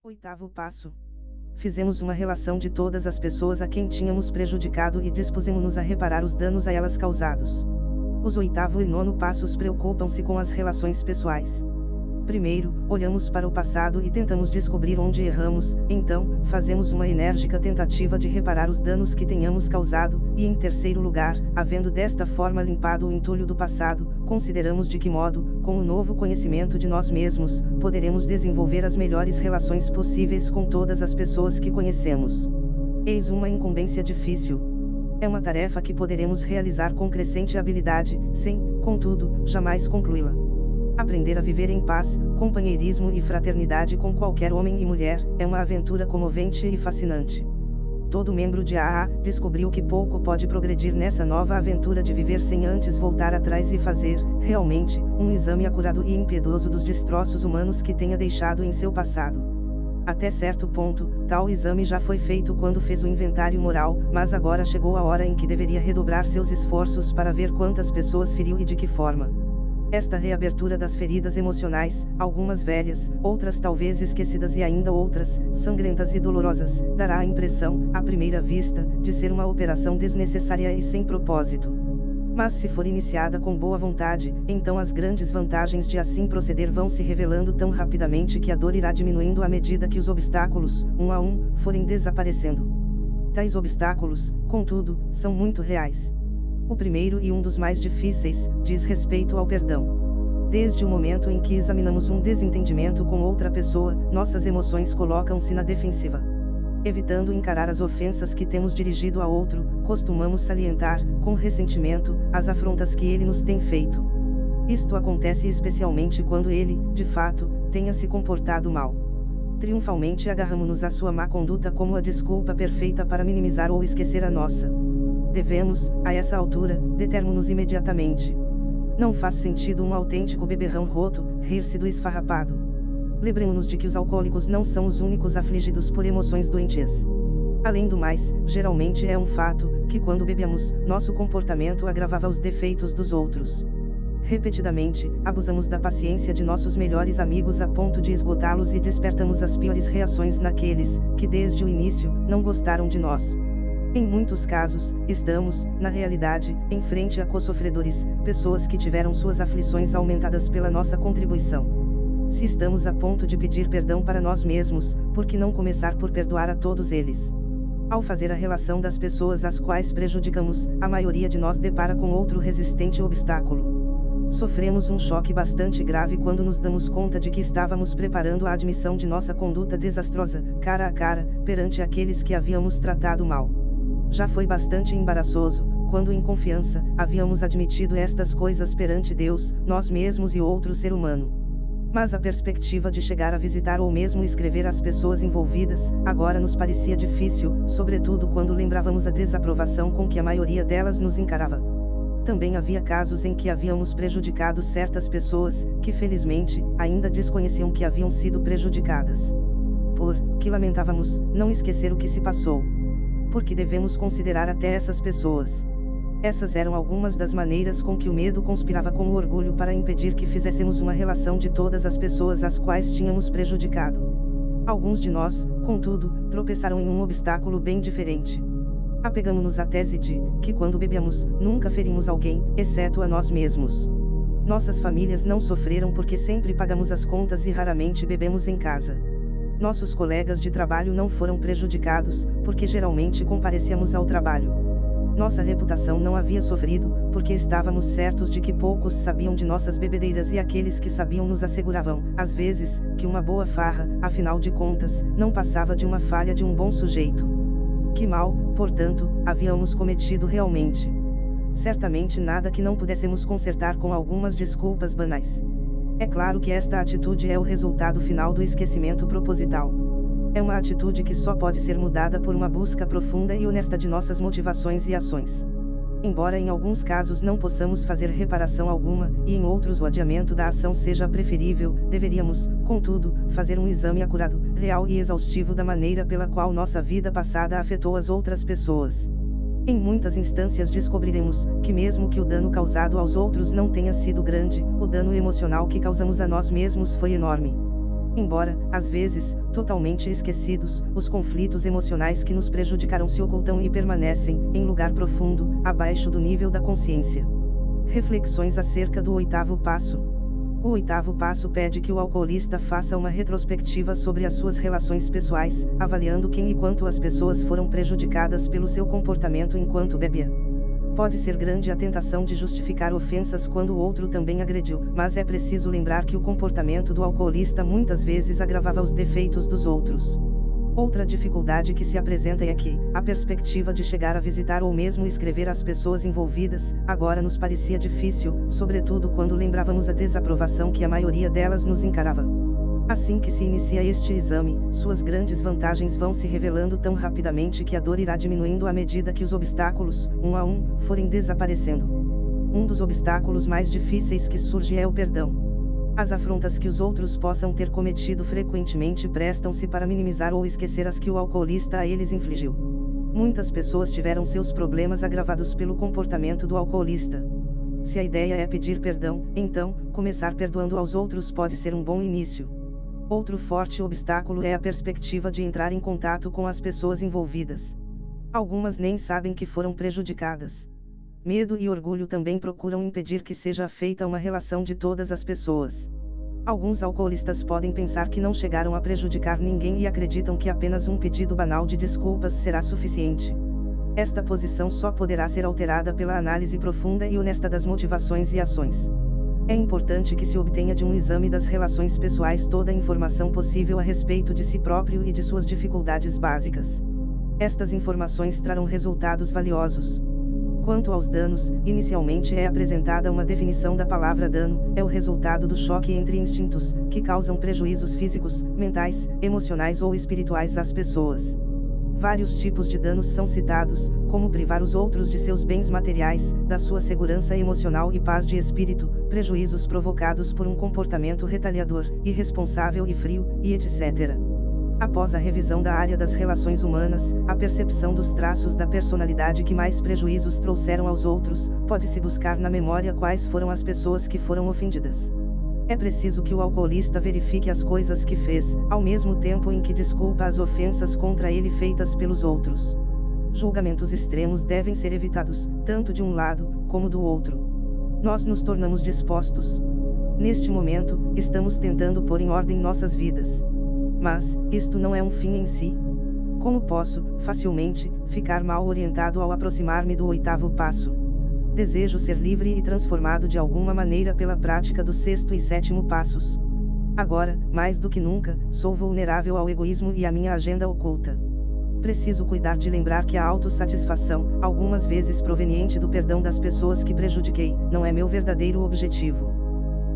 Oitavo passo. Fizemos uma relação de todas as pessoas a quem tínhamos prejudicado e dispusemos-nos a reparar os danos a elas causados. Os oitavo e nono passos preocupam-se com as relações pessoais. Primeiro, olhamos para o passado e tentamos descobrir onde erramos, então, fazemos uma enérgica tentativa de reparar os danos que tenhamos causado, e em terceiro lugar, havendo desta forma limpado o entulho do passado, consideramos de que modo, com o novo conhecimento de nós mesmos, poderemos desenvolver as melhores relações possíveis com todas as pessoas que conhecemos. Eis uma incumbência difícil. É uma tarefa que poderemos realizar com crescente habilidade, sem, contudo, jamais concluí-la. Aprender a viver em paz, companheirismo e fraternidade com qualquer homem e mulher, é uma aventura comovente e fascinante. Todo membro de AA descobriu que pouco pode progredir nessa nova aventura de viver sem antes voltar atrás e fazer, realmente, um exame acurado e impiedoso dos destroços humanos que tenha deixado em seu passado. Até certo ponto, tal exame já foi feito quando fez o inventário moral, mas agora chegou a hora em que deveria redobrar seus esforços para ver quantas pessoas feriu e de que forma. Esta reabertura das feridas emocionais, algumas velhas, outras talvez esquecidas e ainda outras, sangrentas e dolorosas, dará a impressão, à primeira vista, de ser uma operação desnecessária e sem propósito. Mas se for iniciada com boa vontade, então as grandes vantagens de assim proceder vão se revelando tão rapidamente que a dor irá diminuindo à medida que os obstáculos, um a um, forem desaparecendo. Tais obstáculos, contudo, são muito reais. O primeiro e um dos mais difíceis, diz respeito ao perdão. Desde o momento em que examinamos um desentendimento com outra pessoa, nossas emoções colocam-se na defensiva. Evitando encarar as ofensas que temos dirigido a outro, costumamos salientar, com ressentimento, as afrontas que ele nos tem feito. Isto acontece especialmente quando ele, de fato, tenha se comportado mal. Triunfalmente agarramo-nos à sua má conduta como a desculpa perfeita para minimizar ou esquecer a nossa. Devemos, a essa altura, determos-nos imediatamente. Não faz sentido um autêntico beberrão roto, rir-se do esfarrapado. Lembremos-nos de que os alcoólicos não são os únicos afligidos por emoções doentias. Além do mais, geralmente é um fato, que quando bebíamos, nosso comportamento agravava os defeitos dos outros. Repetidamente, abusamos da paciência de nossos melhores amigos a ponto de esgotá-los e despertamos as piores reações naqueles, que desde o início, não gostaram de nós. Em muitos casos, estamos, na realidade, em frente a co-sofredores, pessoas que tiveram suas aflições aumentadas pela nossa contribuição. Se estamos a ponto de pedir perdão para nós mesmos, por que não começar por perdoar a todos eles? Ao fazer a relação das pessoas às quais prejudicamos, a maioria de nós depara com outro resistente obstáculo. Sofremos um choque bastante grave quando nos damos conta de que estávamos preparando a admissão de nossa conduta desastrosa, cara a cara, perante aqueles que havíamos tratado mal. Já foi bastante embaraçoso, quando em confiança, havíamos admitido estas coisas perante Deus, nós mesmos e outro ser humano. Mas a perspectiva de chegar a visitar ou mesmo escrever às pessoas envolvidas, agora nos parecia difícil, sobretudo quando lembrávamos a desaprovação com que a maioria delas nos encarava. Também havia casos em que havíamos prejudicado certas pessoas, que felizmente, ainda desconheciam que haviam sido prejudicadas. Por que lamentávamos não esquecer o que se passou. Porque devemos considerar até essas pessoas. Essas eram algumas das maneiras com que o medo conspirava com o orgulho para impedir que fizéssemos uma relação de todas as pessoas às quais tínhamos prejudicado. Alguns de nós, contudo, tropeçaram em um obstáculo bem diferente. Apegamo-nos à tese de que quando bebemos, nunca ferimos alguém, exceto a nós mesmos. Nossas famílias não sofreram porque sempre pagamos as contas e raramente bebemos em casa. Nossos colegas de trabalho não foram prejudicados, porque geralmente comparecíamos ao trabalho. Nossa reputação não havia sofrido, porque estávamos certos de que poucos sabiam de nossas bebedeiras e aqueles que sabiam nos asseguravam, às vezes, que uma boa farra, afinal de contas, não passava de uma falha de um bom sujeito. Que mal, portanto, havíamos cometido realmente? Certamente nada que não pudéssemos consertar com algumas desculpas banais. É claro que esta atitude é o resultado final do esquecimento proposital. É uma atitude que só pode ser mudada por uma busca profunda e honesta de nossas motivações e ações. Embora em alguns casos não possamos fazer reparação alguma, e em outros o adiamento da ação seja preferível, deveríamos, contudo, fazer um exame acurado, real e exaustivo da maneira pela qual nossa vida passada afetou as outras pessoas. Em muitas instâncias descobriremos que mesmo que o dano causado aos outros não tenha sido grande, o dano emocional que causamos a nós mesmos foi enorme. Embora, às vezes, totalmente esquecidos, os conflitos emocionais que nos prejudicaram se ocultam e permanecem, em lugar profundo, abaixo do nível da consciência. Reflexões acerca do 8º passo. O 8º passo pede que o alcoolista faça uma retrospectiva sobre as suas relações pessoais, avaliando quem e quanto as pessoas foram prejudicadas pelo seu comportamento enquanto bebia. Pode ser grande a tentação de justificar ofensas quando o outro também agrediu, mas é preciso lembrar que o comportamento do alcoolista muitas vezes agravava os defeitos dos outros. Outra dificuldade que se apresenta é que, a perspectiva de chegar a visitar ou mesmo escrever as pessoas envolvidas, agora nos parecia difícil, sobretudo quando lembrávamos a desaprovação que a maioria delas nos encarava. Assim que se inicia este exame, suas grandes vantagens vão se revelando tão rapidamente que a dor irá diminuindo à medida que os obstáculos, um a um, forem desaparecendo. Um dos obstáculos mais difíceis que surge é o perdão. As afrontas que os outros possam ter cometido frequentemente prestam-se para minimizar ou esquecer as que o alcoolista a eles infligiu. Muitas pessoas tiveram seus problemas agravados pelo comportamento do alcoolista. Se a ideia é pedir perdão, então, começar perdoando aos outros pode ser um bom início. Outro forte obstáculo é a perspectiva de entrar em contato com as pessoas envolvidas. Algumas nem sabem que foram prejudicadas. Medo e orgulho também procuram impedir que seja feita uma relação de todas as pessoas. Alguns alcoolistas podem pensar que não chegaram a prejudicar ninguém e acreditam que apenas um pedido banal de desculpas será suficiente. Esta posição só poderá ser alterada pela análise profunda e honesta das motivações e ações. É importante que se obtenha de um exame das relações pessoais toda a informação possível a respeito de si próprio e de suas dificuldades básicas. Estas informações trarão resultados valiosos. Quanto aos danos, inicialmente é apresentada uma definição da palavra dano, é o resultado do choque entre instintos, que causam prejuízos físicos, mentais, emocionais ou espirituais às pessoas. Vários tipos de danos são citados, como privar os outros de seus bens materiais, da sua segurança emocional e paz de espírito, prejuízos provocados por um comportamento retaliador, irresponsável e frio, e etc. Após a revisão da área das relações humanas, a percepção dos traços da personalidade que mais prejuízos trouxeram aos outros, pode-se buscar na memória quais foram as pessoas que foram ofendidas. É preciso que o alcoolista verifique as coisas que fez, ao mesmo tempo em que desculpa as ofensas contra ele feitas pelos outros. Julgamentos extremos devem ser evitados, tanto de um lado, como do outro. Nós nos tornamos dispostos. Neste momento, estamos tentando pôr em ordem nossas vidas. Mas, isto não é um fim em si. Como posso, facilmente, ficar mal orientado ao aproximar-me do 8º passo? Desejo ser livre e transformado de alguma maneira pela prática do 6º e 7º passos. Agora, mais do que nunca, sou vulnerável ao egoísmo e à minha agenda oculta. Preciso cuidar de lembrar que a autossatisfação, algumas vezes proveniente do perdão das pessoas que prejudiquei, não é meu verdadeiro objetivo.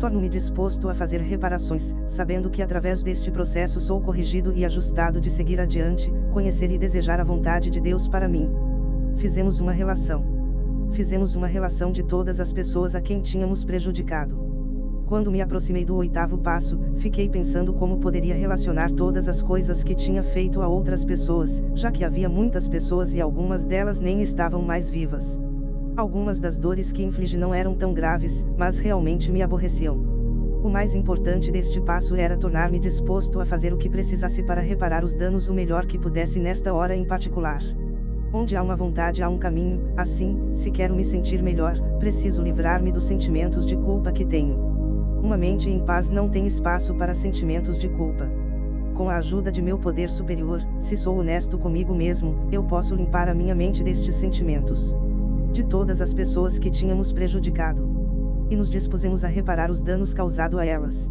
Torno-me disposto a fazer reparações, sabendo que através deste processo sou corrigido e ajustado de seguir adiante, conhecer e desejar a vontade de Deus para mim. Fizemos uma relação de todas as pessoas a quem tínhamos prejudicado. Quando me aproximei do 8º passo, fiquei pensando como poderia relacionar todas as coisas que tinha feito a outras pessoas, já que havia muitas pessoas e algumas delas nem estavam mais vivas. Algumas das dores que infligi não eram tão graves, mas realmente me aborreciam. O mais importante deste passo era tornar-me disposto a fazer o que precisasse para reparar os danos o melhor que pudesse nesta hora em particular. Onde há uma vontade há um caminho, assim, se quero me sentir melhor, preciso livrar-me dos sentimentos de culpa que tenho. Uma mente em paz não tem espaço para sentimentos de culpa. Com a ajuda de meu poder superior, se sou honesto comigo mesmo, eu posso limpar a minha mente destes sentimentos. De todas as pessoas que tínhamos prejudicado. E nos dispusemos a reparar os danos causados a elas.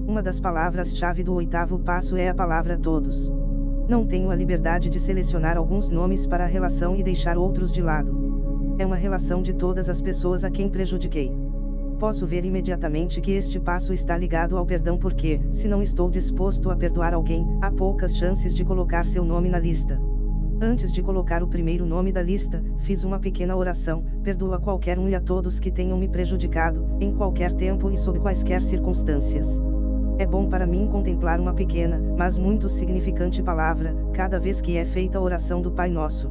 Uma das palavras-chave do 8º passo é a palavra todos. Não tenho a liberdade de selecionar alguns nomes para a relação e deixar outros de lado. É uma relação de todas as pessoas a quem prejudiquei. Posso ver imediatamente que este passo está ligado ao perdão porque, se não estou disposto a perdoar alguém, há poucas chances de colocar seu nome na lista. Antes de colocar o primeiro nome da lista, fiz uma pequena oração: perdoa qualquer um e a todos que tenham me prejudicado, em qualquer tempo e sob quaisquer circunstâncias. É bom para mim contemplar uma pequena, mas muito significante palavra, cada vez que é feita a oração do Pai Nosso.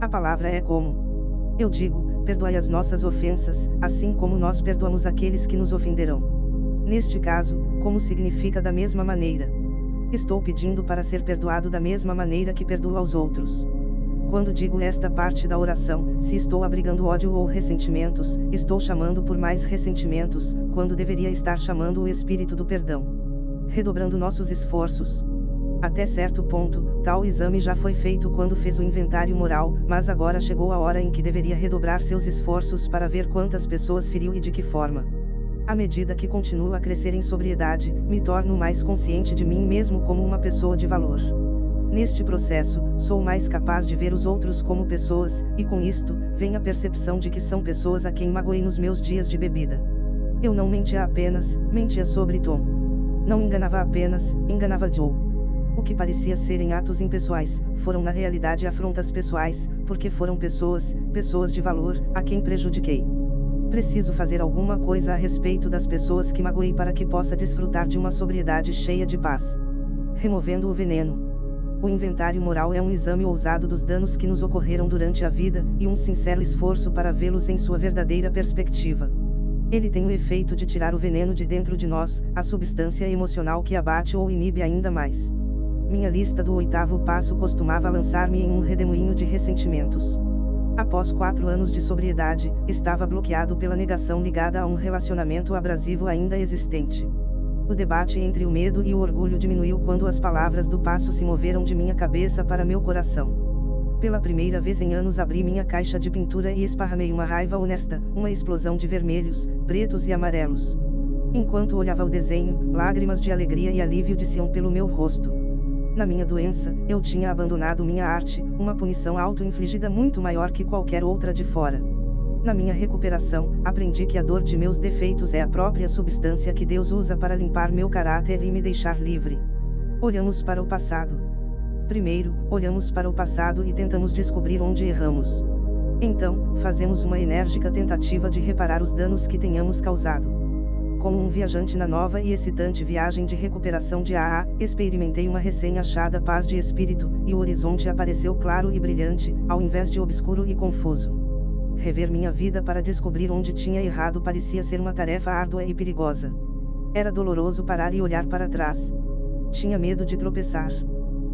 A palavra é como: eu digo, perdoai as nossas ofensas, assim como nós perdoamos aqueles que nos ofenderão. Neste caso, como significa da mesma maneira. Estou pedindo para ser perdoado da mesma maneira que perdoo aos outros. Quando digo esta parte da oração, se estou abrigando ódio ou ressentimentos, estou chamando por mais ressentimentos, quando deveria estar chamando o Espírito do perdão. Redobrando nossos esforços. Até certo ponto, tal exame já foi feito quando fez o inventário moral, mas agora chegou a hora em que deveria redobrar seus esforços para ver quantas pessoas feriu e de que forma. À medida que continuo a crescer em sobriedade, me torno mais consciente de mim mesmo como uma pessoa de valor. Neste processo, sou mais capaz de ver os outros como pessoas, e com isto, vem a percepção de que são pessoas a quem magoei nos meus dias de bebida. Eu não mentia apenas, mentia sobre Tom. Não enganava apenas, enganava Joe. O que parecia serem atos impessoais, foram na realidade afrontas pessoais, porque foram pessoas de valor, a quem prejudiquei. Preciso fazer alguma coisa a respeito das pessoas que magoei para que possa desfrutar de uma sobriedade cheia de paz. Removendo o veneno. O inventário moral é um exame ousado dos danos que nos ocorreram durante a vida, e um sincero esforço para vê-los em sua verdadeira perspectiva. Ele tem o efeito de tirar o veneno de dentro de nós, a substância emocional que abate ou inibe ainda mais. Minha lista do 8º passo costumava lançar-me em um redemoinho de ressentimentos. Após 4 anos de sobriedade, estava bloqueado pela negação ligada a um relacionamento abrasivo ainda existente. O debate entre o medo e o orgulho diminuiu quando as palavras do passo se moveram de minha cabeça para meu coração. Pela primeira vez em anos abri minha caixa de pintura e esparramei uma raiva honesta, uma explosão de vermelhos, pretos e amarelos. Enquanto olhava o desenho, lágrimas de alegria e alívio desciam pelo meu rosto. Na minha doença, eu tinha abandonado minha arte, uma punição auto-infligida muito maior que qualquer outra de fora. Na minha recuperação, aprendi que a dor de meus defeitos é a própria substância que Deus usa para limpar meu caráter e me deixar livre. Olhamos para o passado. Primeiro, olhamos para o passado e tentamos descobrir onde erramos. Então, fazemos uma enérgica tentativa de reparar os danos que tenhamos causado. Como um viajante na nova e excitante viagem de recuperação de AA, experimentei uma recém-achada paz de espírito, e o horizonte apareceu claro e brilhante, ao invés de obscuro e confuso. Rever minha vida para descobrir onde tinha errado parecia ser uma tarefa árdua e perigosa. Era doloroso parar e olhar para trás. Tinha medo de tropeçar.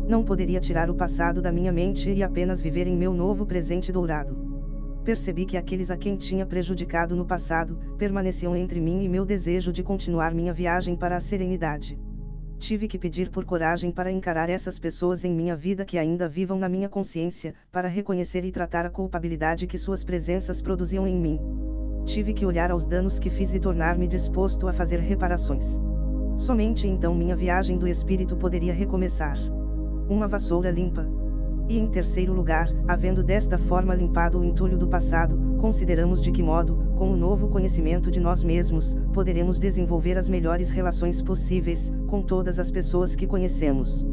Não poderia tirar o passado da minha mente e apenas viver em meu novo presente dourado. Percebi que aqueles a quem tinha prejudicado no passado, permaneciam entre mim e meu desejo de continuar minha viagem para a serenidade. Tive que pedir por coragem para encarar essas pessoas em minha vida que ainda vivam na minha consciência, para reconhecer e tratar a culpabilidade que suas presenças produziam em mim. Tive que olhar aos danos que fiz e tornar-me disposto a fazer reparações. Somente então minha viagem do espírito poderia recomeçar. Uma vassoura limpa. E em terceiro lugar, havendo desta forma limpado o entulho do passado, consideramos de que modo, com o novo conhecimento de nós mesmos, poderemos desenvolver as melhores relações possíveis, com todas as pessoas que conhecemos.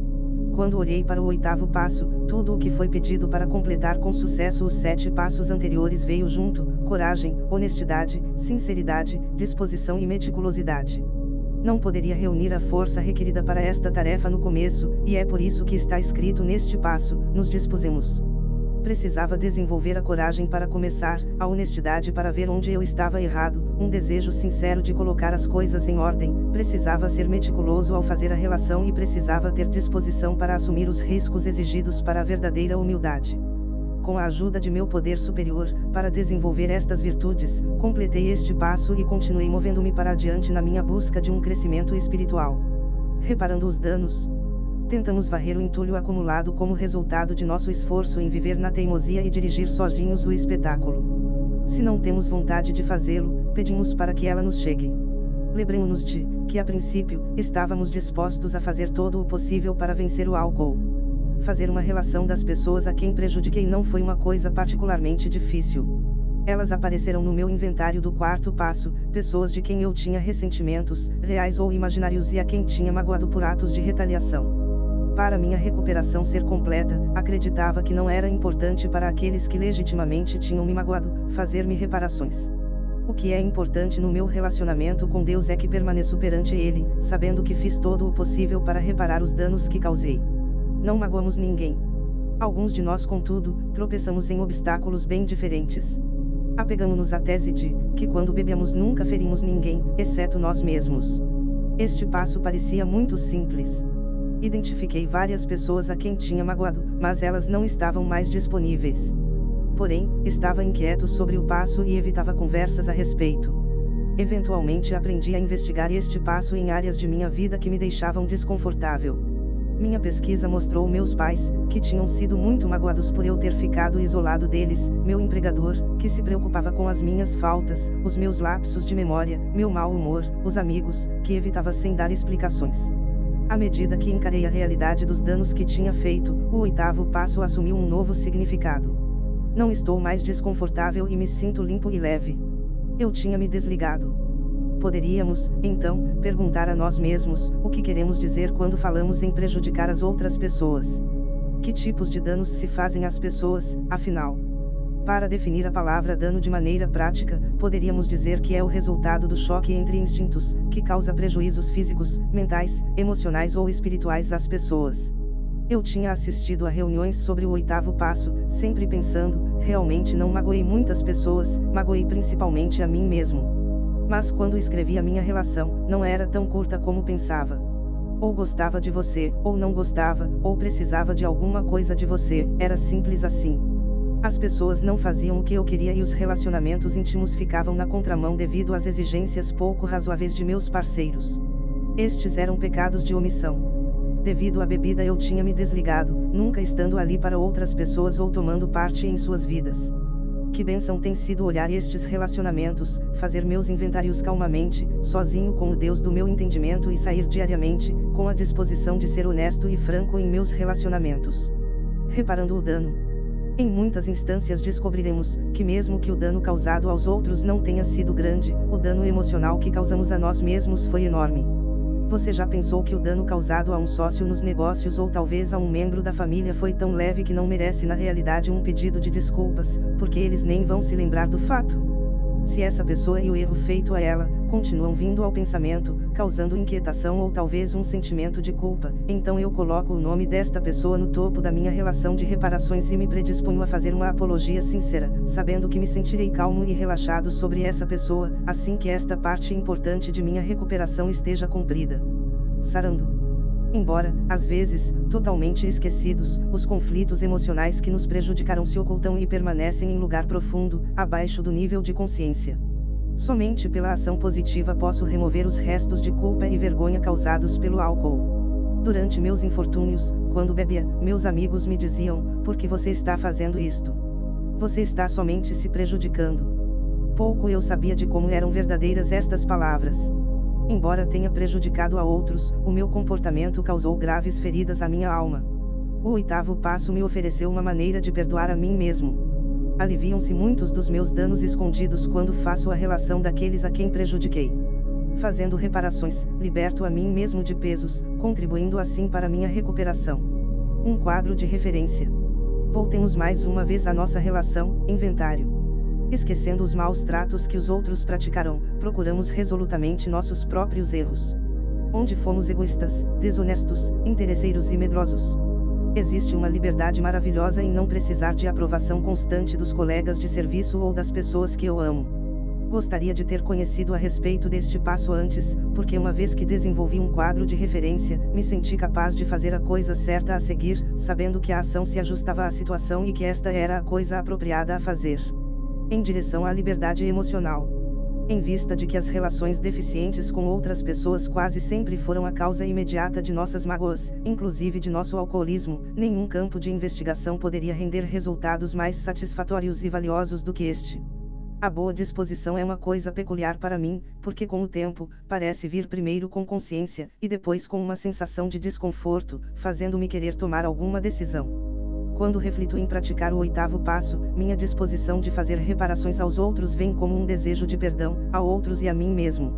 Quando olhei para o 8º passo, tudo o que foi pedido para completar com sucesso os 7 passos anteriores veio junto: coragem, honestidade, sinceridade, disposição e meticulosidade. Não poderia reunir a força requerida para esta tarefa no começo, e é por isso que está escrito neste passo: nos dispusemos. Precisava desenvolver a coragem para começar, a honestidade para ver onde eu estava errado, um desejo sincero de colocar as coisas em ordem, precisava ser meticuloso ao fazer a relação e precisava ter disposição para assumir os riscos exigidos para a verdadeira humildade. Com a ajuda de meu poder superior, para desenvolver estas virtudes, completei este passo e continuei movendo-me para adiante na minha busca de um crescimento espiritual. Reparando os danos, tentamos varrer o entulho acumulado como resultado de nosso esforço em viver na teimosia e dirigir sozinhos o espetáculo. Se não temos vontade de fazê-lo, pedimos para que ela nos chegue. Lembremos-nos de que, a princípio, estávamos dispostos a fazer todo o possível para vencer o álcool. Fazer uma relação das pessoas a quem prejudiquei não foi uma coisa particularmente difícil. Elas apareceram no meu inventário do 4º passo, pessoas de quem eu tinha ressentimentos, reais ou imaginários, e a quem tinha magoado por atos de retaliação. Para minha recuperação ser completa, acreditava que não era importante para aqueles que legitimamente tinham me magoado, fazer-me reparações. O que é importante no meu relacionamento com Deus é que permaneço perante Ele, sabendo que fiz todo o possível para reparar os danos que causei. Não magoamos ninguém. Alguns de nós, contudo, tropeçamos em obstáculos bem diferentes. Apegamos-nos à tese de que quando bebemos nunca ferimos ninguém, exceto nós mesmos. Este passo parecia muito simples. Identifiquei várias pessoas a quem tinha magoado, mas elas não estavam mais disponíveis. Porém, estava inquieto sobre o passo e evitava conversas a respeito. Eventualmente aprendi a investigar este passo em áreas de minha vida que me deixavam desconfortável. Minha pesquisa mostrou meus pais, que tinham sido muito magoados por eu ter ficado isolado deles, meu empregador, que se preocupava com as minhas faltas, os meus lapsos de memória, meu mau humor, os amigos, que evitava sem dar explicações. À medida que encarei a realidade dos danos que tinha feito, o 8º passo assumiu um novo significado. Não estou mais desconfortável e me sinto limpo e leve. Eu tinha me desligado. Poderíamos, então, perguntar a nós mesmos, o que queremos dizer quando falamos em prejudicar as outras pessoas? Que tipos de danos se fazem às pessoas, afinal? Para definir a palavra dano de maneira prática, poderíamos dizer que é o resultado do choque entre instintos, que causa prejuízos físicos, mentais, emocionais ou espirituais às pessoas. Eu tinha assistido a reuniões sobre o 8º passo, sempre pensando, realmente não magoei muitas pessoas, magoei principalmente a mim mesmo. Mas quando escrevi a minha relação, não era tão curta como pensava. Ou gostava de você, ou não gostava, ou precisava de alguma coisa de você, era simples assim. As pessoas não faziam o que eu queria e os relacionamentos íntimos ficavam na contramão devido às exigências pouco razoáveis de meus parceiros. Estes eram pecados de omissão. Devido à bebida eu tinha me desligado, nunca estando ali para outras pessoas ou tomando parte em suas vidas. Que bênção tem sido olhar estes relacionamentos, fazer meus inventários calmamente, sozinho com o Deus do meu entendimento e sair diariamente, com a disposição de ser honesto e franco em meus relacionamentos. Reparando o dano. Em muitas instâncias descobriremos, que mesmo que o dano causado aos outros não tenha sido grande, o dano emocional que causamos a nós mesmos foi enorme. Você já pensou que o dano causado a um sócio nos negócios ou talvez a um membro da família foi tão leve que não merece na realidade um pedido de desculpas, porque eles nem vão se lembrar do fato? Se essa pessoa e o erro feito a ela, continuam vindo ao pensamento, causando inquietação ou talvez um sentimento de culpa, então eu coloco o nome desta pessoa no topo da minha relação de reparações e me predisponho a fazer uma apologia sincera, sabendo que me sentirei calmo e relaxado sobre essa pessoa, assim que esta parte importante de minha recuperação esteja cumprida. Sarando. Embora, às vezes, totalmente esquecidos, os conflitos emocionais que nos prejudicaram se ocultam e permanecem em lugar profundo, abaixo do nível de consciência. Somente pela ação positiva posso remover os restos de culpa e vergonha causados pelo álcool. Durante meus infortúnios, quando bebia, meus amigos me diziam: por que você está fazendo isto? Você está somente se prejudicando. Pouco eu sabia de como eram verdadeiras estas palavras. Embora tenha prejudicado a outros, o meu comportamento causou graves feridas à minha alma. O 8º passo me ofereceu uma maneira de perdoar a mim mesmo. Aliviam-se muitos dos meus danos escondidos quando faço a relação daqueles a quem prejudiquei. Fazendo reparações, liberto a mim mesmo de pesos, contribuindo assim para minha recuperação. Um quadro de referência. Voltemos mais uma vez à nossa relação, inventário. Esquecendo os maus tratos que os outros praticarão, procuramos resolutamente nossos próprios erros. Onde fomos egoístas, desonestos, interesseiros e medrosos. Existe uma liberdade maravilhosa em não precisar de aprovação constante dos colegas de serviço ou das pessoas que eu amo. Gostaria de ter conhecido a respeito deste passo antes, porque uma vez que desenvolvi um quadro de referência, me senti capaz de fazer a coisa certa a seguir, sabendo que a ação se ajustava à situação e que esta era a coisa apropriada a fazer. Em direção à liberdade emocional. Em vista de que as relações deficientes com outras pessoas quase sempre foram a causa imediata de nossas mágoas, inclusive de nosso alcoolismo, nenhum campo de investigação poderia render resultados mais satisfatórios e valiosos do que este. A boa disposição é uma coisa peculiar para mim, porque com o tempo, parece vir primeiro com consciência, e depois com uma sensação de desconforto, fazendo-me querer tomar alguma decisão. Quando reflito em praticar o 8º passo, minha disposição de fazer reparações aos outros vem como um desejo de perdão, a outros e a mim mesmo.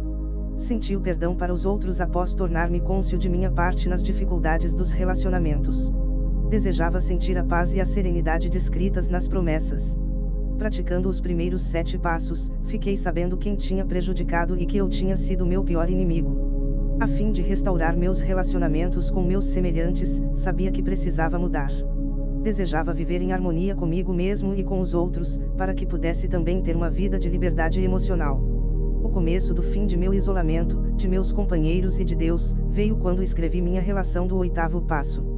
Senti o perdão para os outros após tornar-me cônscio de minha parte nas dificuldades dos relacionamentos. Desejava sentir a paz e a serenidade descritas nas promessas. Praticando os primeiros 7 passos, fiquei sabendo quem tinha prejudicado e que eu tinha sido meu pior inimigo. A fim de restaurar meus relacionamentos com meus semelhantes, sabia que precisava mudar. Desejava viver em harmonia comigo mesmo e com os outros, para que pudesse também ter uma vida de liberdade emocional. O começo do fim de meu isolamento, de meus companheiros e de Deus, veio quando escrevi minha relação do 8º passo.